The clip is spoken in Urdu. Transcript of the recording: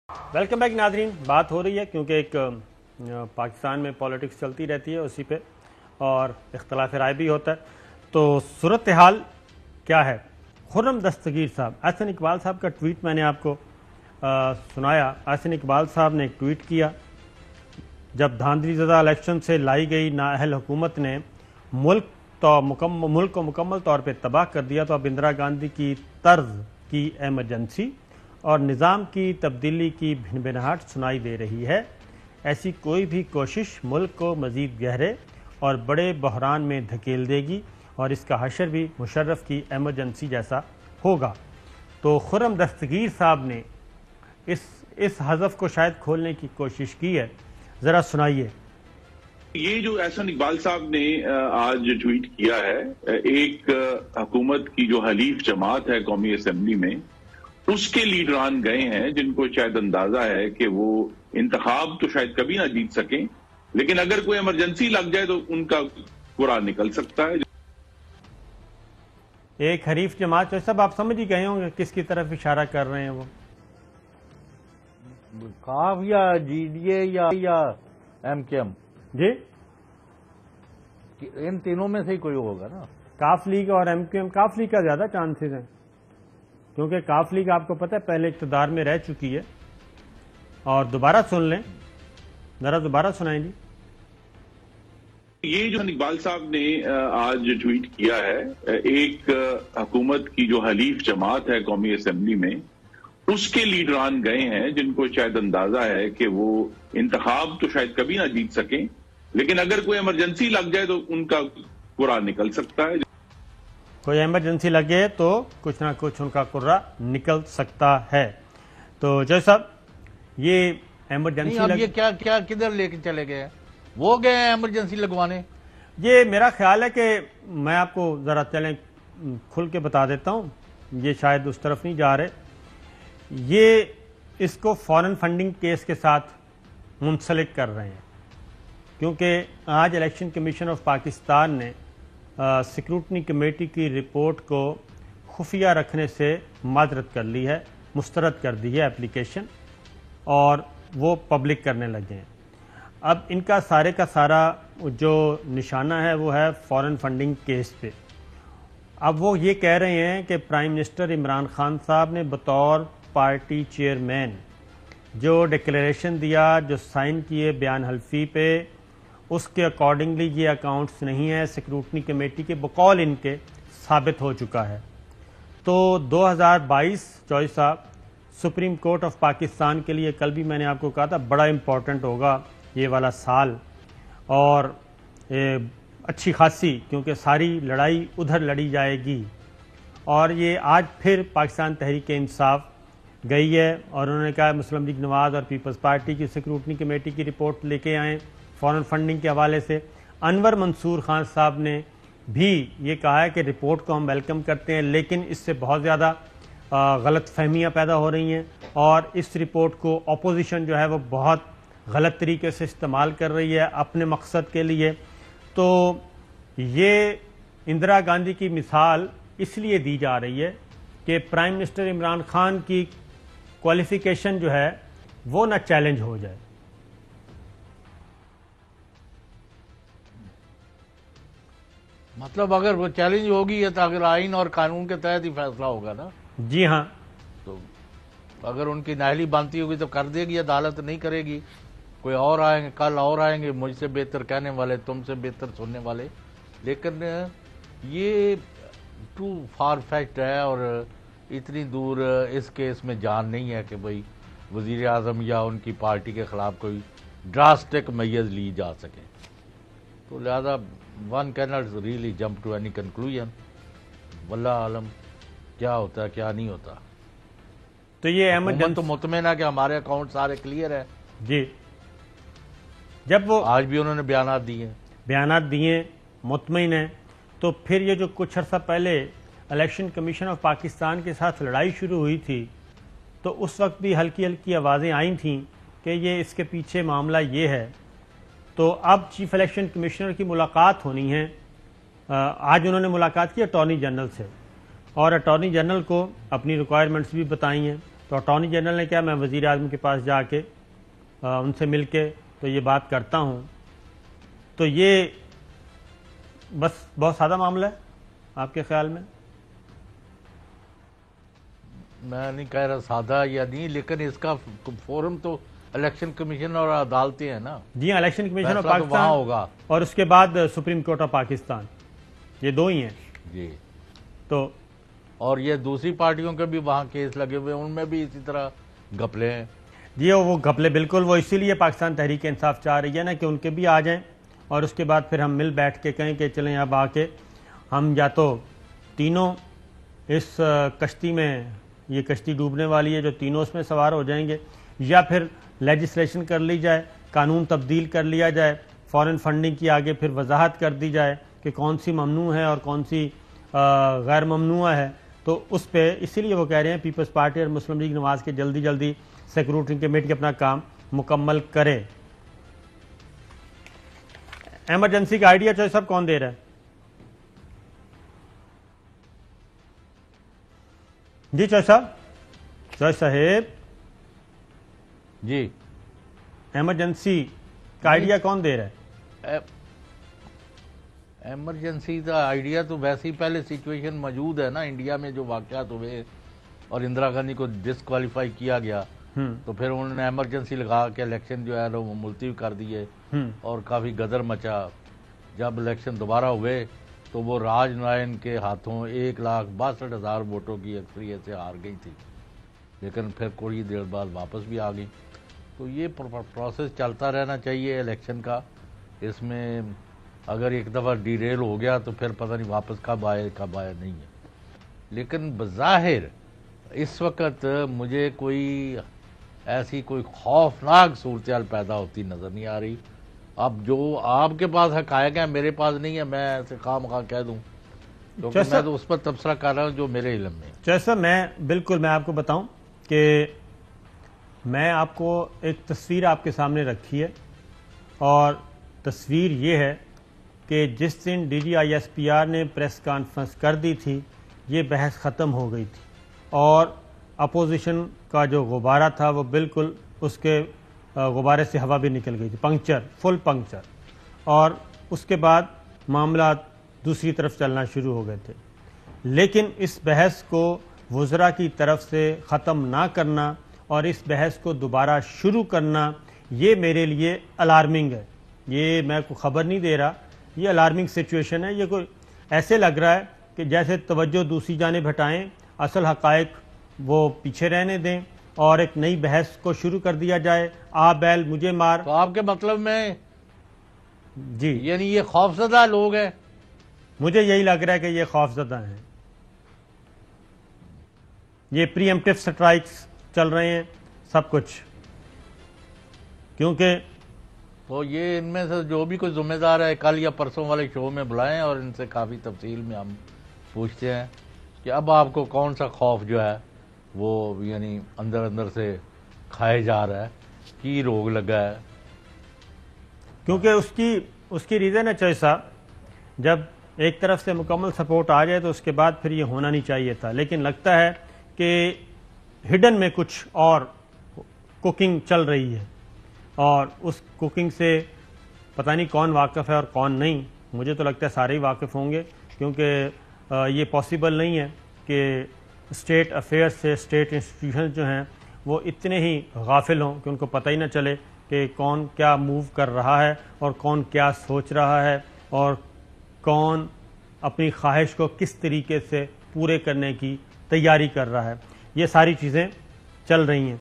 ویلکم بیک ناظرین. بات ہو رہی ہے کیونکہ ایک پاکستان میں پالیٹکس چلتی رہتی ہے اسی پہ اور اختلاف رائے بھی ہوتا ہے. تو صورتحال کیا ہے؟ خرم دستگیر صاحب، احسن اقبال صاحب کا ٹویٹ میں نے آپ کو سنایا. احسن اقبال صاحب نے ایک ٹویٹ کیا، جب دھاندلی زدہ الیکشن سے لائی گئی نااہل حکومت نے ملک کو مکمل طور پہ تباہ کر دیا، تو اب اندرا گاندھی کی طرز کی ایمرجنسی اور نظام کی تبدیلی کی بھنبھناہٹ سنائی دے رہی ہے. ایسی کوئی بھی کوشش ملک کو مزید گہرے اور بڑے بحران میں دھکیل دے گی اور اس کا حشر بھی مشرف کی ایمرجنسی جیسا ہوگا. تو خرم دستگیر صاحب نے اس حذف کو شاید کھولنے کی کوشش کی ہے، ذرا سنائیے. یہ جو احسن اقبال صاحب نے آج ٹویٹ کیا ہے، ایک حکومت کی جو حلیف جماعت ہے قومی اسمبلی میں، اس کے لیڈران گئے ہیں جن کو شاید اندازہ ہے کہ وہ انتخاب تو شاید کبھی نہ جیت سکیں، لیکن اگر کوئی ایمرجنسی لگ جائے تو ان کا برا نکل سکتا ہے. ایک حریف جماعت، جو سب آپ سمجھ ہی گئے ہوں گے کس کی طرف اشارہ کر رہے ہیں. وہ کاف یا جی ڈی اے یا ایم کے ایم، جی ان تینوں میں سے ہی کوئی ہوگا نا. کاف لیگ اور ایم کیو ایم. کاف لیگ کا زیادہ چانسز ہیں کیونکہ کاف لیگ آپ کو پتہ ہے پہلے اقتدار میں رہ چکی ہے. اور دوبارہ سن لیں، ذرا دوبارہ سنائیں جی. یہ جو اقبال صاحب نے آج ٹویٹ کیا ہے، ایک حکومت کی جو حلیف جماعت ہے قومی اسمبلی میں، اس کے لیڈران گئے ہیں جن کو شاید اندازہ ہے کہ وہ انتخاب تو شاید کبھی نہ جیت سکیں، لیکن اگر کوئی ایمرجنسی لگ جائے تو ان کا برا نکل سکتا ہے. کوئی ایمرجنسی لگے تو کچھ نہ کچھ ان کا قرہ نکل سکتا ہے. تو جو صاحب یہ ایمرجنسی اب یہ کیا کدھر لے کے چلے گئے؟ وہ گئے ہیں ایمرجنسی لگوانے. یہ میرا خیال ہے کہ میں آپ کو ذرا چلیں کھل کے بتا دیتا ہوں، یہ شاید اس طرف نہیں جا رہے. یہ اس کو فارن فنڈنگ کیس کے ساتھ منسلک کر رہے ہیں کیونکہ آج الیکشن کمیشن آف پاکستان نے سیکورٹی کمیٹی کی رپورٹ کو خفیہ رکھنے سے معذرت کر لی ہے، مسترد کر دی ہے اپلیکیشن، اور وہ پبلک کرنے لگے ہیں. اب ان کا سارے کا سارا جو نشانہ ہے وہ ہے فارن فنڈنگ کیس پہ. اب وہ یہ کہہ رہے ہیں کہ پرائم منسٹر عمران خان صاحب نے بطور پارٹی چیئرمین جو ڈکلیریشن دیا، جو سائن کیے بیان حلفی پہ، اس کے اکارڈنگلی یہ اکاؤنٹس نہیں ہے سیکورٹی کمیٹی کے بقول ان کے ثابت ہو چکا ہے. تو 2022 صاحب سپریم کورٹ آف پاکستان کے لیے، کل بھی میں نے آپ کو کہا تھا، بڑا امپورٹنٹ ہوگا یہ والا سال، اور اچھی خاصی، کیونکہ ساری لڑائی ادھر لڑی جائے گی. اور یہ آج پھر پاکستان تحریک انصاف گئی ہے اور انہوں نے کہا مسلم لیگ نواز اور پیپلز پارٹی کی سیکورٹی کمیٹی کی رپورٹ لے کے آئیں فارن فنڈنگ کے حوالے سے. انور منصور خان صاحب نے بھی یہ کہا ہے کہ رپورٹ کو ہم ویلکم کرتے ہیں، لیکن اس سے بہت زیادہ غلط فہمیاں پیدا ہو رہی ہیں اور اس رپورٹ کو اپوزیشن جو ہے وہ بہت غلط طریقے سے استعمال کر رہی ہے اپنے مقصد کے لیے. تو یہ اندرا گاندھی کی مثال اس لیے دی جا رہی ہے کہ پرائم منسٹر عمران خان کی کوالیفیکیشن جو ہے وہ نہ چیلنج ہو جائے. مطلب اگر وہ چیلنج ہوگی تو اگر آئین اور قانون کے تحت ہی فیصلہ ہوگا نا. جی ہاں، تو اگر ان کی نااہلی بنتی ہوگی تو کر دے گی، عدالت نہیں کرے گی. کوئی اور آئیں گے، کل اور آئیں گے مجھ سے بہتر کہنے والے، تم سے بہتر سننے والے. لیکن یہ ٹو فار فیچڈ ہے اور اتنی دور اس کیس میں جان نہیں ہے کہ بھئی وزیر اعظم یا ان کی پارٹی کے خلاف کوئی ڈراسٹک میز لی جا سکے. تو لہذا one can't really jump to any conclusion. واللہ عالم کیا ہوتا ہے کیا نہیں ہوتا. تو یہ حکومت تو مطمئن ہے کہ ہمارے اکاؤنٹ سارے کلیئر ہیں. جی، جب وہ آج بھی انہوں نے بیانات دیے، مطمئن ہیں، تو پھر یہ جو کچھ عرصہ پہلے الیکشن کمیشن آف پاکستان کے ساتھ لڑائی شروع ہوئی تھی تو اس وقت بھی ہلکی ہلکی آوازیں آئی تھیں کہ یہ اس کے پیچھے معاملہ یہ ہے. تو اب چیف الیکشن کمشنر کی ملاقات ہونی ہے. آج انہوں نے ملاقات کی اٹارنی جنرل سے اور اٹارنی جنرل کو اپنی ریکوائرمنٹس بھی بتائی ہیں. تو اٹارنی جنرل نے کہا میں وزیر اعظم کے پاس جا کے ان سے مل کے تو یہ بات کرتا ہوں. تو یہ بس بہت سادہ معاملہ ہے آپ کے خیال میں؟ میں نہیں کہہ رہا سادہ یا نہیں، لیکن اس کا فورم تو الیکشن کمیشن اور عدالتیں ہیں نا. جی ہاں، الیکشن کمیشن آف فیصلہ تو وہاں پاکستان ہوگا. اور اس کے بعد سپریم کورٹ آف پاکستان، یہ دو ہی ہیں. جی، تو اور یہ دوسری پارٹیوں کے بھی وہاں کیس لگے ہوئے ہیں، ان میں بھی اسی طرح گھپلے ہیں. جی وہ گھپلے بالکل، وہ اسی لیے پاکستان تحریک انصاف چاہ رہی ہے نا کہ ان کے بھی آ جائیں اور اس کے بعد پھر ہم مل بیٹھ کے کہیں کہ چلیں اب آ کے ہم یا تو تینوں اس کشتی میں، یہ کشتی ڈوبنے والی ہے جو تینوں اس میں سوار ہو جائیں گے، یا پھر لیجسلیشن کر لی جائے، قانون تبدیل کر لیا جائے، فارن فنڈنگ کی آگے پھر وضاحت کر دی جائے کہ کون سی ممنوع ہے اور کون سی غیر ممنوع ہے. تو اس پہ اسی لیے وہ کہہ رہے ہیں پیپلز پارٹی اور مسلم لیگ نواز کے جلدی جلدی سیکورٹی کمیٹی اپنا کام مکمل کرے. ایمرجنسی کا آئیڈیا چوہے صاحب کون دے رہا ہے؟ جی چوہے صاحب، چوہے صاحب جی، ایمرجنسی کا آئیڈیا کون دے رہا ہے؟ ایمرجنسی کا آئیڈیا تو ویسے ہی پہلے سچویشن موجود ہے نا انڈیا میں، جو واقعات ہوئے اور اندرا گاندھی کو ڈسکوالیفائی کیا گیا تو پھر انہوں نے ایمرجنسی لگا کے الیکشن جو ہے وہ ملتوی کر دیے اور کافی غدر مچا. جب الیکشن دوبارہ ہوئے تو وہ راج نائن کے ہاتھوں 1,62,000 ووٹوں کی اکثریت سے ہار گئی تھی، لیکن پھر کوئی دیر بعد واپس بھی آ گئی. تو یہ پروسیس چلتا رہنا چاہیے الیکشن کا. اس میں اگر ایک دفعہ ڈیریل ہو گیا تو پھر پتہ نہیں واپس کب آئے نہیں ہے. لیکن بظاہر اس وقت مجھے ایسی کوئی خوفناک صورتحال پیدا ہوتی نظر نہیں آ رہی. اب جو آپ کے پاس حقائق ہیں میرے پاس نہیں ہے، میں ایسے خواہ مخواہ کہہ دوں، کیونکہ میں تو اس پر تبصرہ کر رہا ہوں جو میرے علم میں. جیسا میں آپ کو بتاؤں کہ میں آپ کو ایک تصویر آپ کے سامنے رکھی ہے، اور تصویر یہ ہے کہ جس دن D G I S P R نے پریس کانفرنس کر دی تھی یہ بحث ختم ہو گئی تھی، اور اپوزیشن کا جو غبارہ تھا وہ بالکل اس کے غبارے سے ہوا بھی نکل گئی تھی، فل پنکچر، اور اس کے بعد معاملات دوسری طرف چلنا شروع ہو گئے تھے. لیکن اس بحث کو وزراء کی طرف سے ختم نہ کرنا اور اس بحث کو دوبارہ شروع کرنا، یہ میرے لیے الارمنگ ہے. یہ میں کو خبر نہیں دے رہا، یہ الارمنگ سچویشن ہے. یہ کوئی ایسے لگ رہا ہے کہ جیسے توجہ دوسری جانب ہٹائیں، اصل حقائق وہ پیچھے رہنے دیں اور ایک نئی بحث کو شروع کر دیا جائے. آ بیل مجھے مار. تو آپ کے مطلب میں جی یعنی یہ خوفزدہ لوگ ہیں؟ مجھے یہی لگ رہا ہے کہ یہ خوفزدہ ہیں، یہ پری ایمپٹیو سٹرائکس چل رہے ہیں سب کچھ. کیونکہ تو یہ ان میں سے جو بھی کوئی ذمہ دار ہے کل یا پرسوں والے شو میں بلائیں اور ان سے کافی تفصیل میں ہم پوچھتے ہیں کہ اب آپ کو کون سا خوف جو ہے وہ یعنی اندر سے کھائے جا رہا ہے، کی روگ لگا ہے. کیونکہ اس کی ریزن ہے چوہے صاحب، جب ایک طرف سے مکمل سپورٹ آ جائے تو اس کے بعد پھر یہ ہونا نہیں چاہیے تھا. لیکن لگتا ہے کہ ہڈن میں کچھ اور کوکنگ چل رہی ہے، اور اس کوکنگ سے پتہ نہیں کون واقف ہے اور کون نہیں. مجھے تو لگتا ہے سارے ہی واقف ہوں گے، کیونکہ یہ پاسبل نہیں ہے کہ اسٹیٹ افیئر سے اسٹیٹ انسٹیٹیوشن جو ہیں وہ اتنے ہی غافل ہوں کہ ان کو پتہ ہی نہ چلے کہ کون کیا موو کر رہا ہے اور کون کیا سوچ رہا ہے اور کون اپنی خواہش کو کس طریقے سے پورے کرنے کی تیاری کر رہا ہے. یہ ساری چیزیں چل رہی ہیں.